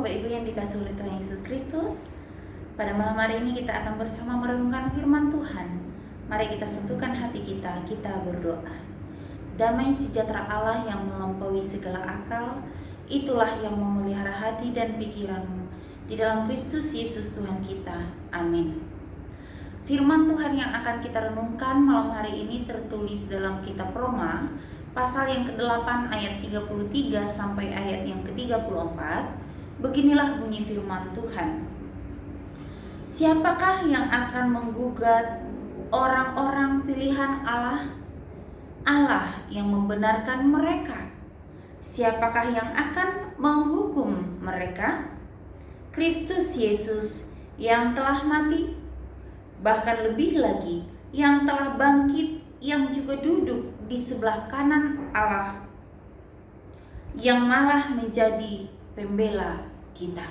Bapak Ibu yang dikasihi oleh Tuhan Yesus Kristus. Pada malam hari ini kita akan bersama merenungkan firman Tuhan. Mari kita satukan hati kita berdoa. Damai sejahtera Allah yang melampaui segala akal, itulah yang memelihara hati dan pikiranmu di dalam Kristus Yesus Tuhan kita. Amin. Firman Tuhan yang akan kita renungkan malam hari ini tertulis dalam kitab Roma pasal yang ke-8 ayat 33 sampai ayat yang ke-34. Beginilah bunyi firman Tuhan. Siapakah yang akan menggugat orang-orang pilihan Allah? Allah yang membenarkan mereka. Siapakah yang akan menghukum mereka? Kristus Yesus yang telah mati, bahkan lebih lagi yang telah bangkit, yang juga duduk di sebelah kanan Allah, yang malah menjadi pembela kita.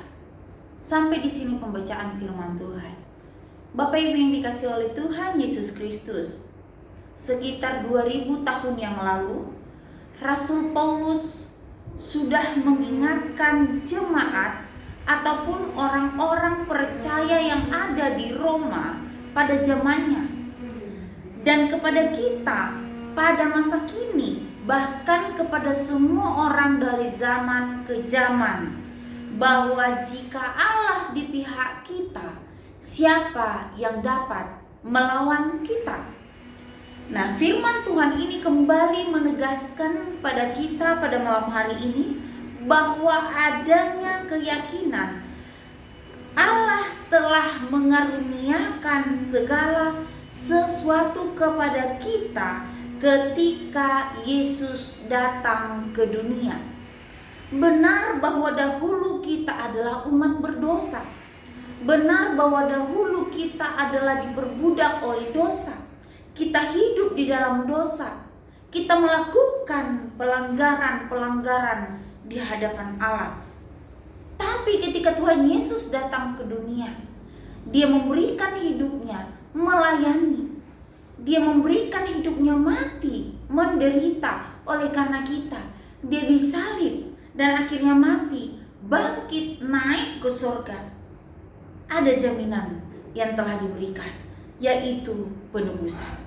Sampai di sini pembacaan firman Tuhan. Bapak Ibu yang dikasihi oleh Tuhan Yesus Kristus, sekitar 2000 tahun yang lalu, Rasul Paulus sudah mengingatkan jemaat ataupun orang-orang percaya yang ada di Roma pada zamannya, dan kepada kita pada masa kini, bahkan kepada semua orang dari zaman ke zaman, bahwa jika Allah di pihak kita, siapa yang dapat melawan kita? Nah, firman Tuhan ini kembali menegaskan pada kita pada malam hari ini bahwa adanya keyakinan Allah telah mengaruniakan segala sesuatu kepada kita ketika Yesus datang ke dunia. Benar bahwa dahulu kita adalah umat berdosa. Benar bahwa dahulu kita adalah diperbudak oleh dosa. Kita hidup di dalam dosa. Kita melakukan pelanggaran-pelanggaran di hadapan Allah. Tapi ketika Tuhan Yesus datang ke dunia, Dia memberikan hidupnya melayani. Dia memberikan hidupnya mati, menderita oleh karena kita. Dia disalib dan akhirnya mati, bangkit, naik ke surga. Ada jaminan yang telah diberikan, yaitu penebusan.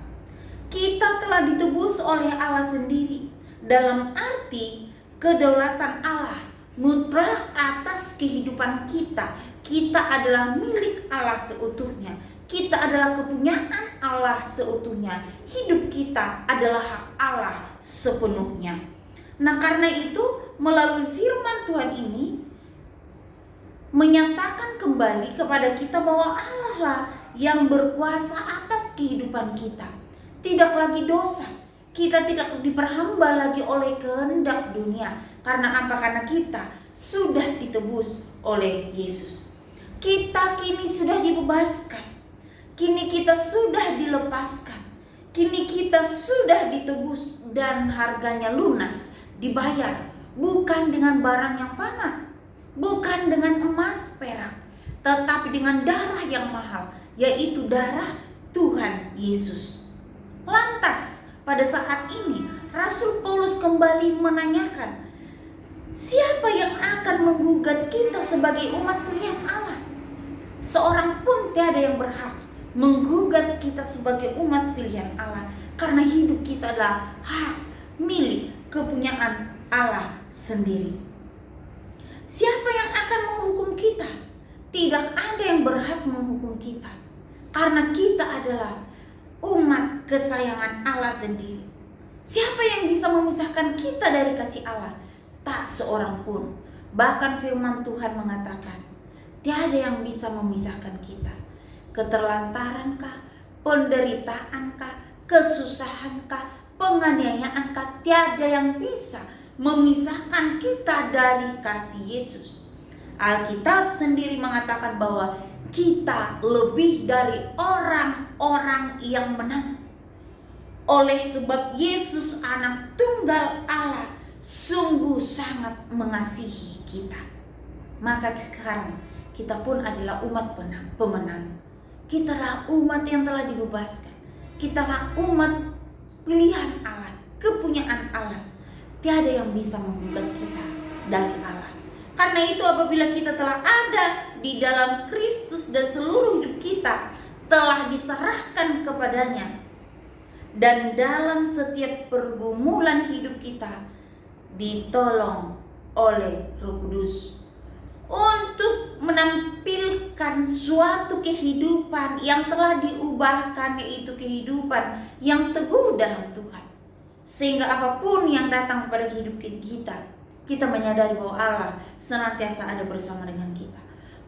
Kita telah ditebus oleh Allah sendiri, dalam arti kedaulatan Allah mutlak atas kehidupan kita. Kita adalah milik Allah seutuhnya. Kita adalah kepunyaan Allah seutuhnya. Hidup kita adalah hak Allah sepenuhnya. Nah, karena itu melalui firman Tuhan ini menyatakan kembali kepada kita bahwa Allah lah yang berkuasa atas kehidupan kita. Tidak lagi dosa. Kita tidak diperhamba lagi oleh kehendak dunia. Karena apa? Karena kita sudah ditebus oleh Yesus. Kita kini sudah dibebaskan. Kini kita sudah dilepaskan. Kini kita sudah ditebus dan harganya lunas, dibayar. Bukan dengan barang yang fana, bukan dengan emas perak, tetapi dengan darah yang mahal, yaitu darah Tuhan Yesus. Lantas pada saat ini Rasul Paulus kembali menanyakan, siapa yang akan menggugat kita sebagai umat pilihan Allah? Seorang pun tiada yang berhak menggugat kita sebagai umat pilihan Allah, karena hidup kita adalah hak milik kepunyaan Allah sendiri. Siapa yang akan menghukum kita? Tidak ada yang berhak menghukum kita, karena kita adalah umat kesayangan Allah sendiri. Siapa yang bisa memisahkan kita dari kasih Allah? Tak seorang pun. Bahkan firman Tuhan mengatakan, tiada yang bisa memisahkan kita. Keterlantarankah, penderitaankah, kesusahaankah, penganiayaankah, tiada yang bisa memisahkan kita dari kasih Yesus. Alkitab sendiri mengatakan bahwa kita lebih dari orang-orang yang menang. Oleh sebab Yesus anak tunggal Allah sungguh sangat mengasihi kita. Maka sekarang kita pun adalah umat pemenang. Kita adalah umat yang telah dibebaskan. Kita adalah umat pilihan Allah, kepunyaan Allah. Tiada yang bisa menggugat kita dari Allah. Karena itu apabila kita telah ada di dalam Kristus dan seluruh hidup kita telah diserahkan kepadanya, dan dalam setiap pergumulan hidup kita ditolong oleh Roh Kudus untuk menampilkan suatu kehidupan yang telah diubahkan, yaitu kehidupan yang teguh dalam Tuhan. Sehingga apapun yang datang kepada hidup kita menyadari bahwa Allah senantiasa ada bersama dengan kita.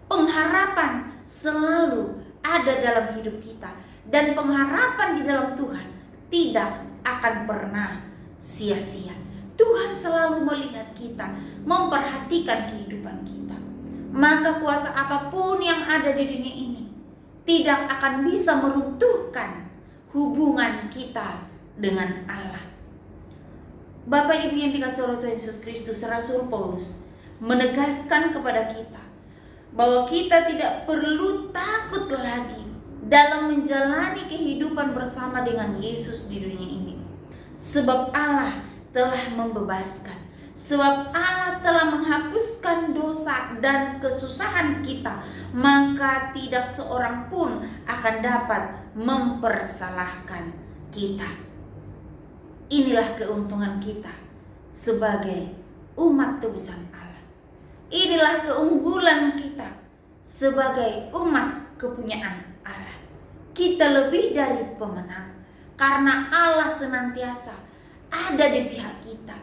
Pengharapan selalu ada dalam hidup kita, dan pengharapan di dalam Tuhan tidak akan pernah sia-sia. Tuhan selalu melihat kita, memperhatikan kehidupan kita. Maka kuasa apapun yang ada di dunia ini tidak akan bisa meruntuhkan hubungan kita dengan Allah. Bapak Ibu yang dikasihi oleh Tuhan Yesus Kristus, Rasul Paulus menegaskan kepada kita bahwa kita tidak perlu takut lagi dalam menjalani kehidupan bersama dengan Yesus di dunia ini. Sebab Allah telah membebaskan, sebab Allah telah menghapuskan dosa dan kesusahan kita, maka tidak seorang pun akan dapat mempersalahkan kita. Inilah keuntungan kita sebagai umat tebusan Allah. Inilah keunggulan kita sebagai umat kepunyaan Allah. Kita lebih dari pemenang karena Allah senantiasa ada di pihak kita.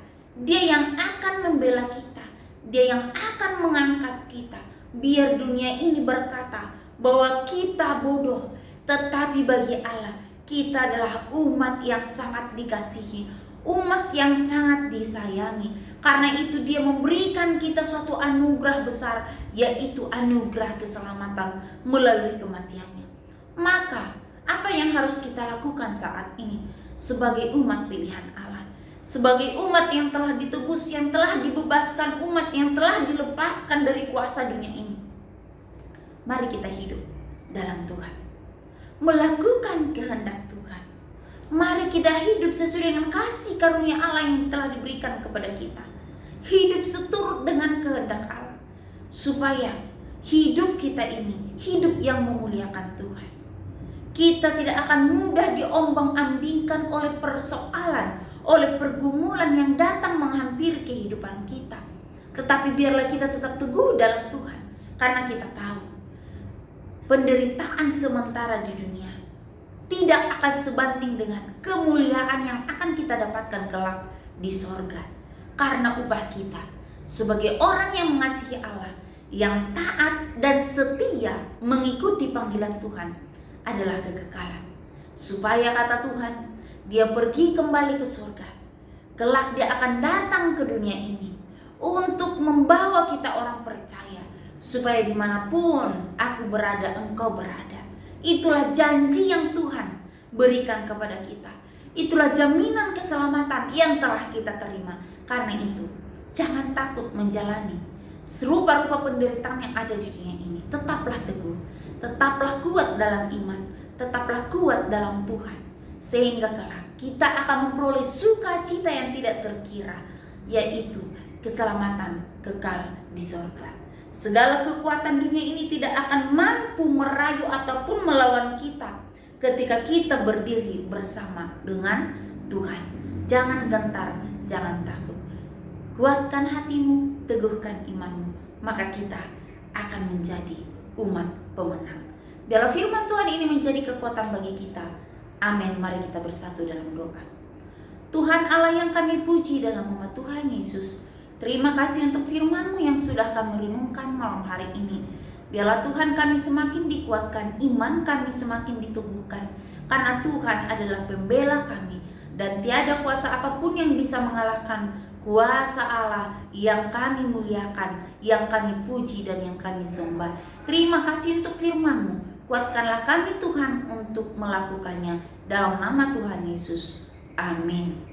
Dia yang akan membela kita, Dia yang akan mengangkat kita. Biar dunia ini berkata bahwa kita bodoh, tetapi bagi Allah kita adalah umat yang sangat dikasihi, umat yang sangat disayangi. Karena itu Dia memberikan kita suatu anugerah besar, yaitu anugerah keselamatan melalui kematiannya. Maka apa yang harus kita lakukan saat ini sebagai umat pilihan Allah, sebagai umat yang telah ditebus, yang telah dibebaskan, umat yang telah dilepaskan dari kuasa dunia ini? Mari kita hidup dalam Tuhan, melakukan kehendak Tuhan. Mari kita hidup sesuai dengan kasih karunia Allah yang telah diberikan kepada kita. Hidup seturut dengan kehendak Allah, supaya hidup kita ini hidup yang memuliakan Tuhan. Kita tidak akan mudah diombang-ambingkan oleh persoalan, oleh pergumulan yang datang menghampiri kehidupan kita. Tetapi biarlah kita tetap teguh dalam Tuhan, karena kita tahu penderitaan sementara di dunia tidak akan sebanding dengan kemuliaan yang akan kita dapatkan kelak di sorga. Karena upah kita sebagai orang yang mengasihi Allah, yang taat dan setia mengikuti panggilan Tuhan adalah kekekalan. Supaya kata Tuhan, Dia pergi kembali ke surga. Kelak Dia akan datang ke dunia ini untuk membawa kita orang percaya, supaya dimanapun aku berada, engkau berada. Itulah janji yang Tuhan berikan kepada kita. Itulah jaminan keselamatan yang telah kita terima. Karena itu, jangan takut menjalani serupa-rupa penderitaan yang ada di dunia ini. Tetaplah teguh, tetaplah kuat dalam iman, tetaplah kuat dalam Tuhan. Sehingga kelak kita akan memperoleh sukacita yang tidak terkira, yaitu keselamatan kekal di surga. Segala kekuatan dunia ini tidak akan mampu merayu ataupun melawan kita ketika kita berdiri bersama dengan Tuhan. Jangan gentar, jangan takut. Kuatkan hatimu, teguhkan imanmu, maka kita akan menjadi umat pemenang. Biarlah firman Tuhan ini menjadi kekuatan bagi kita. Amin. Mari kita bersatu dalam doa. Tuhan Allah yang kami puji dalam nama Tuhan Yesus, terima kasih untuk firman-Mu yang sudah kami renungkan malam hari ini. Biarlah Tuhan kami semakin dikuatkan, iman kami semakin diteguhkan, karena Tuhan adalah pembela kami, dan tiada kuasa apapun yang bisa mengalahkan kuasa Allah yang kami muliakan, yang kami puji dan yang kami sembah. Terima kasih untuk firman-Mu. Kuatkanlah kami Tuhan untuk melakukannya. Dalam nama Tuhan Yesus. Amin.